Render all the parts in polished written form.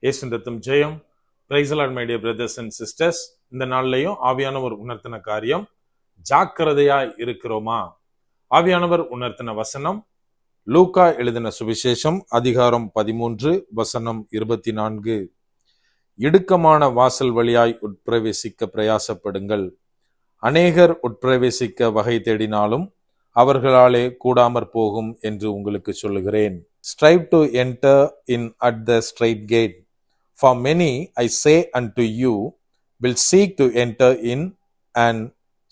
இயேசுவின் ரத்தம் ஜெயம். Praise the lord my dear brothers and sisters. இந்த நாள்லையும் ஆவியானவர் உணர்த்தின காரியம், ஜாக்கிரதையாய் இருக்கிறோமா? ஆவியானவர் உணர்த்தின வசனம் லூக்கா எழுதின சுவிசேஷம் அதிகாரம் 13 வசனம் 24. இடுக்கமான வாசல் வழியாய் உட்பிரவேசிக்க பிரயாசப்படுங்கள். அநேகர் உட்பிரவேசிக்க வகை தேடினாலும் அவர்களாலே கூடாமற் போகும் என்று உங்களுக்கு சொல்லுகிறேன். Strive to enter in at the straight gate. For many, I say unto you, will seek to enter in and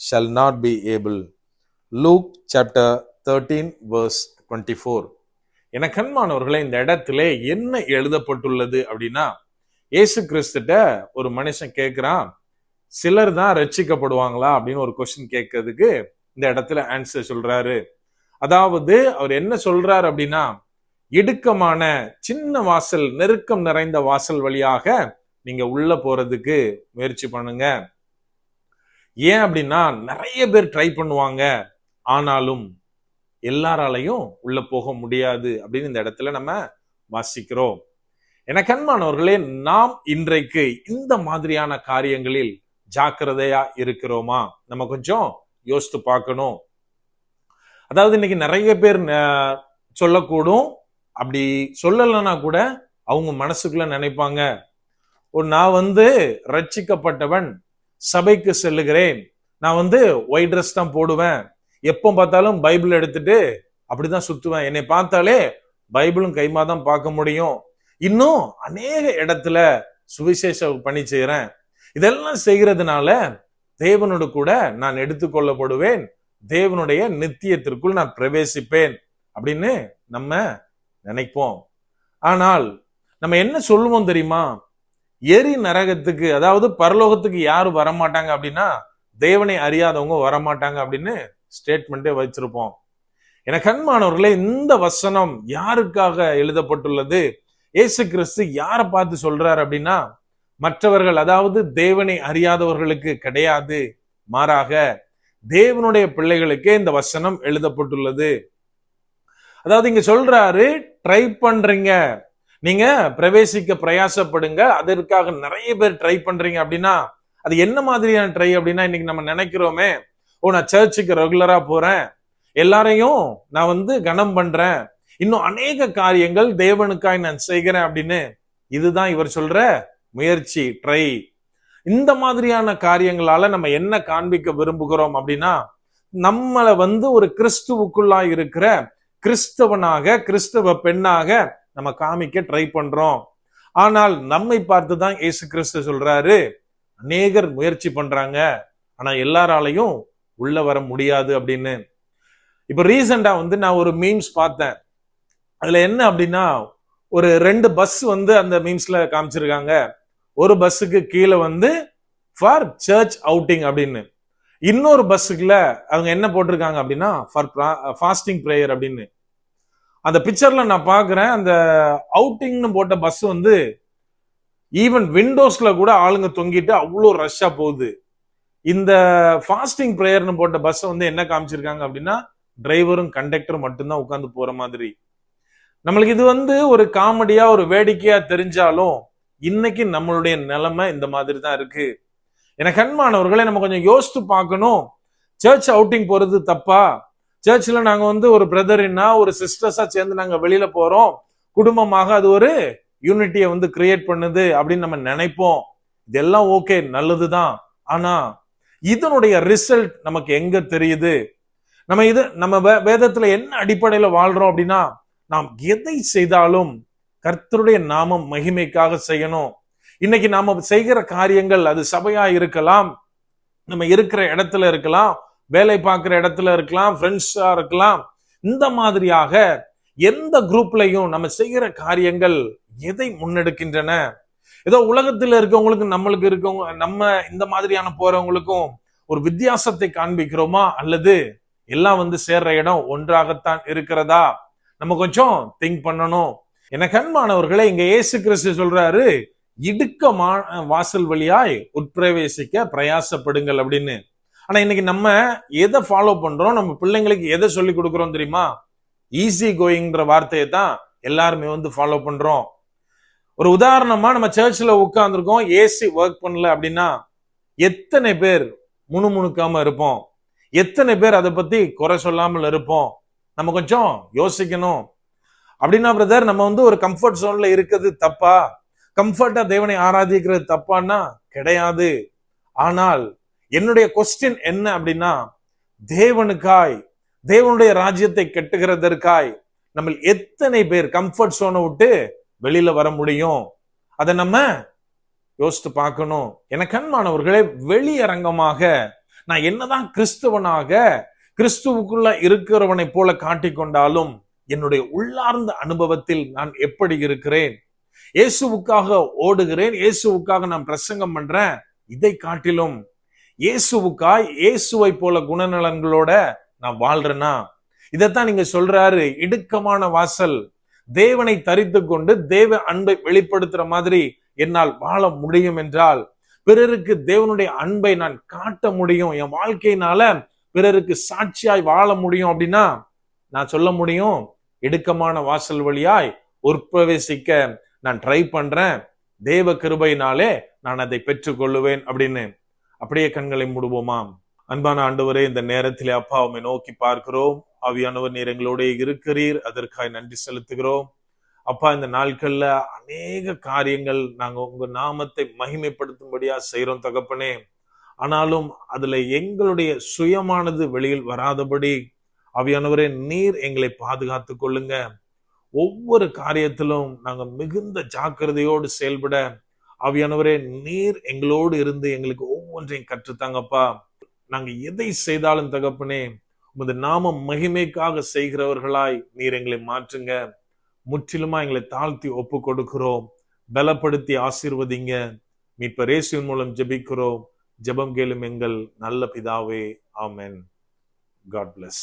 shall not be able. Luke chapter 13 verse 24. என கண்மானவர்களே, இந்த இடத்துல என்ன எழுதப்பட்டுள்ளது அப்படின்னா, இயேசு கிறிஸ்துட்ட ஒரு மனுஷன் கேட்கிறான், சிலர் தான் ரட்சிக்கப்படுவாங்களா அப்படின்னு ஒரு கொஸ்டின் கேட்கறதுக்கு இந்த இடத்துல ஆன்சர் சொல்றாரு. அதாவது அவர் என்ன சொல்றாரு அப்படின்னா, இடுக்கமான சின்ன வாசல், நெருக்கம் நிறைந்த வாசல் வழியாக நீங்க உள்ள போறதுக்கு முயற்சி பண்ணுங்க. ஏன் அப்படின்னா, நிறைய பேர் ட்ரை பண்ணுவாங்க, ஆனாலும் எல்லாராலையும் உள்ள போக முடியாது அப்படின்னு இந்த இடத்துல நம்ம வாசிக்கிறோம். என கண்மானவர்களே, நாம் இன்றைக்கு இந்த மாதிரியான காரியங்களில் ஜாக்கிரதையா இருக்கிறோமா? நம்ம கொஞ்சம் யோசித்து பார்க்கணும். அதாவது இன்னைக்கு நிறைய பேர் சொல்லக்கூடும், அப்படி சொல்லலைன்னா கூட அவங்க மனசுக்குள்ள நினைப்பாங்க, நான் ரட்சிக்கப்பட்டவன், சபைக்கு செல்லுகிறேன், நான் ஒயிட் ட்ரெஸ் தான் போடுவேன், எப்போ பார்த்தாலும் பைபிள் எடுத்துட்டு அப்படிதான் சுத்துவேன், என்னை பார்த்தாலே பைபிளும் கைமா தான் பார்க்க முடியும், இன்னும் அநேக இடத்துல சுவிசேஷ பணி செய்யறேன், இதெல்லாம் செய்கிறதுனால தேவனோடு கூட நான் எடுத்துக்கொள்ளப்படுவேன், தேவனுடைய நித்தியத்திற்குள் நான் பிரவேசிப்பேன் அப்படின்னு நம்ம நினைப்போம். ஆனால் நம்ம என்ன சொல்லுவோம் தெரியுமா? எரி நரகத்துக்கு, அதாவது பரலோகத்துக்கு யாரும் வரமாட்டாங்க அப்படின்னா தேவனை அறியாதவங்க வரமாட்டாங்க அப்படின்னு ஸ்டேட்மெண்டே வச்சிருப்போம். என கண்மானவர்களே, இந்த வசனம் யாருக்காக எழுதப்பட்டுள்ளது? இயேசு கிறிஸ்து யாரை பார்த்து சொல்றாரு அப்படின்னா, மற்றவர்கள், அதாவது தேவனை அறியாதவர்களுக்கு கிடையாது, மாறாக தேவனுடைய பிள்ளைகளுக்கே இந்த வசனம் எழுதப்பட்டுள்ளது. அதாவது இங்க சொல்றாரு, ட்ரை பண்றீங்க, நீங்க பிரவேசிக்க பிரயாசப்படுங்க, அதற்காக நிறைய பேர் ட்ரை பண்றீங்க அப்படின்னா அது என்ன மாதிரியான ட்ரை அப்படின்னா, இன்னைக்கு நம்ம நினைக்கிறோமே, நான் சர்ச்சுக்கு ரெகுலரா போறேன், எல்லாரையும் நான் கனம் பண்றேன், இன்னும் அநேக காரியங்கள் தேவனுக்காய் நான் செய்கிறேன் அப்படின்னு. இதுதான் இவர் சொல்ற முயற்சி, ட்ரை. இந்த மாதிரியான காரியங்களால நம்ம என்ன காண்பிக்க விரும்புகிறோம் அப்படின்னா, நம்மளை ஒரு கிறிஸ்துவுக்குள்ளா இருக்கிற கிறிஸ்தவனாக, கிறிஸ்தவ பெண்ணாக நம்ம காமிக்க ட்ரை பண்றோம். ஆனால் நம்மை பார்த்துதான் இயேசு கிறிஸ்து சொல்றாரு, அநேகர் முயற்சி பண்றாங்க, ஆனா எல்லாராலையும் உள்ள வர முடியாது அப்படின்னு. இப்ப ரீசெண்டா நான் ஒரு மீம்ஸ் பார்த்தேன். அதுல என்ன அப்படின்னா, ஒரு 2 பஸ் அந்த மீம்ஸ்ல காமிச்சிருக்காங்க. ஒரு பஸ்ஸுக்கு கீழே ஃபார் சர்ச் அவுட்டிங் அப்படின்னு, இன்னொரு பஸ்ஸுக்குள்ள அவங்க என்ன போட்டிருக்காங்க அப்படின்னா, ஃபார் ஃபாஸ்டிங் பிரேயர் அப்படின்னு. அந்த பிக்சர்ல நான் பாக்குறேன், அந்த அவுட்டிங்னு போட்ட பஸ் ஈவன் விண்டோஸ்ல கூட ஆளுங்க தொங்கிட்டு அவ்வளோ ரஷ்ஷா போகுது. இந்த ஃபாஸ்டிங் பிரேயர்னு போட்ட பஸ் என்ன காமிச்சிருக்காங்க அப்படின்னா, டிரைவரும் கண்டக்டரும் மட்டும்தான் உட்கார்ந்து போற மாதிரி. நம்மளுக்கு இது ஒரு காமெடியா, ஒரு வேடிக்கையா தெரிஞ்சாலும் இன்னைக்கு நம்மளுடைய நிலைமை இந்த மாதிரி தான் இருக்கு. எனக்கு அன்பானவர்களை, நம்ம கொஞ்சம் யோசித்து பார்க்கணும். சர்ச் அவுட்டிங் போறது தப்பா? சர்ச்ல நாங்க ஒரு பிரதர்னா, ஒரு சிஸ்டர்ஸா சேர்ந்து நாங்க வெளியில போறோம், குடும்பமாக அது ஒரு யூனிட்டியை கிரியேட் பண்ணுது அப்படின்னு நம்ம நினைப்போம். இதெல்லாம் ஓகே, நல்லதுதான். ஆனா இதனுடைய ரிசல்ட் நமக்கு எங்க தெரியுது? நம்ம வேதத்துல என்ன அடிப்படையில வாழ்றோம் அப்படின்னா, நாம் எதை செய்தாலும் கர்த்தருடைய நாமம் மகிமைக்காக செய்யணும். இன்னைக்கு நாம செய்கிற காரியங்கள், அது சபையா இருக்கலாம், நம்ம இருக்கிற இடத்துல இருக்கலாம், வேலை பார்க்கிற இடத்துல இருக்கலாம், ஃப்ரெண்ட்ஸா இருக்கலாம், இந்த மாதிரியாக எந்த குரூப்லையும் நம்ம செய்கிற காரியங்கள் எதை முன்னெடுக்கின்றன? ஏதோ உலகத்துல இருக்கவங்களுக்கு நம்மளுக்கு இருக்கவங்க, நம்ம இந்த மாதிரியான போறவங்களுக்கும் ஒரு வித்தியாசத்தை காண்பிக்கிறோமா, அல்லது எல்லாம் சேர்ற இடம் ஒன்றாகத்தான் இருக்கிறதா? நம்ம கொஞ்சம் திங்க் பண்ணணும். எனக்கு அன்பானவர்களே, இங்க இயேசு கிறிஸ்து சொல்றாரு, இடுக்கமான வாசல் வழியாய் உட்பிரவேசிக்க பிரயாசப்படுங்கள் அப்படின்னு. ஆனா இன்னைக்கு நம்ம எதை ஃபாலோ பண்றோம்? நம்ம பிள்ளைங்களுக்கு எதை சொல்லி கொடுக்கிறோம் தெரியுமா? ஈஸி கோயிங்ன்ற வார்த்தையை தான் எல்லாருமே ஃபாலோ பண்றோம். ஒரு உதாரணமா நம்ம சர்ச்சில் உட்கார்ந்துருக்கோம், ஏசி ஒர்க் பண்ணல அப்படின்னா எத்தனை பேர் முணுமுணுக்காம இருப்போம்? எத்தனை பேர் அதை பத்தி குறை சொல்லாமல் இருப்போம்? நம்ம கொஞ்சம் யோசிக்கணும். அப்படின்னா பிரதர், நம்ம ஒரு கம்ஃபர்ட் ஜோன்ல இருக்கிறது தப்பா? கம்ஃபர்ட்டா தேவனை ஆராதிக்கிறது தப்பான்னா கிடையாது. ஆனால் என்னுடைய கொஸ்டின் என்ன அப்படின்னா, தேவனுக்காய், தேவனுடைய ராஜ்யத்தை கட்டுகிறதற்காய் நம்ம எத்தனை பேர் கம்ஃபர்ட் ஜோனை விட்டு வெளியில வர முடியும்? அதை நம்ம யோசித்து பார்க்கணும். எனக்கு அன்பானவர்களே, வெளியரங்கமாக நான் என்னதான் கிறிஸ்துவனாக கிறிஸ்துவுக்குள்ள இருக்கிறவனை போல காட்டிக்கொண்டாலும் என்னுடைய உள்ளார்ந்த அனுபவத்தில் நான் எப்படி இருக்கிறேன்? இயேசுவுக்காக ஓடுகிறேன், இயேசுவுக்காக நான் பிரசங்கம் பண்றேன். இதை காட்டிலும் இயேசுவுக்காய் இயேசுவை போல குணநலன்களோட நான் வாழ்றேனா? இதைத்தான் நீங்க சொல்றாரு, இடுக்கமான வாசல். தேவனை தரித்து கொண்டு தேவ அன்பை வெளிப்படுத்துற மாதிரி என்னால் வாழ முடியும் என்றால், பிறருக்கு தேவனுடைய அன்பை நான் காட்ட முடியும், என் வாழ்க்கையினால பிறருக்கு சாட்சியாய் வாழ முடியும் அப்படின்னா நான் சொல்ல முடியும், இடுக்கமான வாசல் வழியாய் உட்பிரவேசிக்க நான் ட்ரை பண்றேன், தேவ கிருபையினாலே நான் அதை பெற்றுக் கொள்ளுவேன் அப்படின்னு. அப்படியே கண்களை மூடுவோமா? அன்பான ஆண்டவரே, இந்த நேரத்திலே அப்பா உம்மை நோக்கி பார்க்கிறோம். ஆவியானவர் நீர் எங்களோட இருக்கிறீர், அதற்காக நன்றி செலுத்துகிறோம். அப்பா, இந்த நாட்கள்ல அநேக காரியங்கள் நாங்க உங்க நாமத்தை மகிமைப்படுத்தும்படியா செய்யறோம் தகப்பனே. ஆனாலும் அதுல எங்களுடைய சுயமானது வெளியில் வராதபடி ஆவியானவரே நீர் எங்களை பாதுகாத்து கொள்ளுங்க. ஒவ்வொரு காரியத்திலும் நாங்க மிகுந்த ஜாக்கிரதையோடு செயல்பட ஆவியானவரே நீர் எங்களோடு இருந்து எங்களுக்கு ஒவ்வொன்றையும் கற்றுத்தாங்கப்பா. நாங்க எதை செய்தாலும் தகப்பனே, உமது நாம மகிமைக்காக செய்கிறவர்களாய் நீர் எங்களை மாற்றுங்க. முற்றிலுமா எங்களை தாழ்த்தி ஒப்பு கொடுக்கிறோம். பலப்படுத்தி ஆசீர்வதிங்க. மீட்பர் இயேசுவின் மூலம் ஜெபிக்கிறோம். ஜெபம் கேளும் எங்கள் நல்ல பிதாவே. ஆமென். God bless.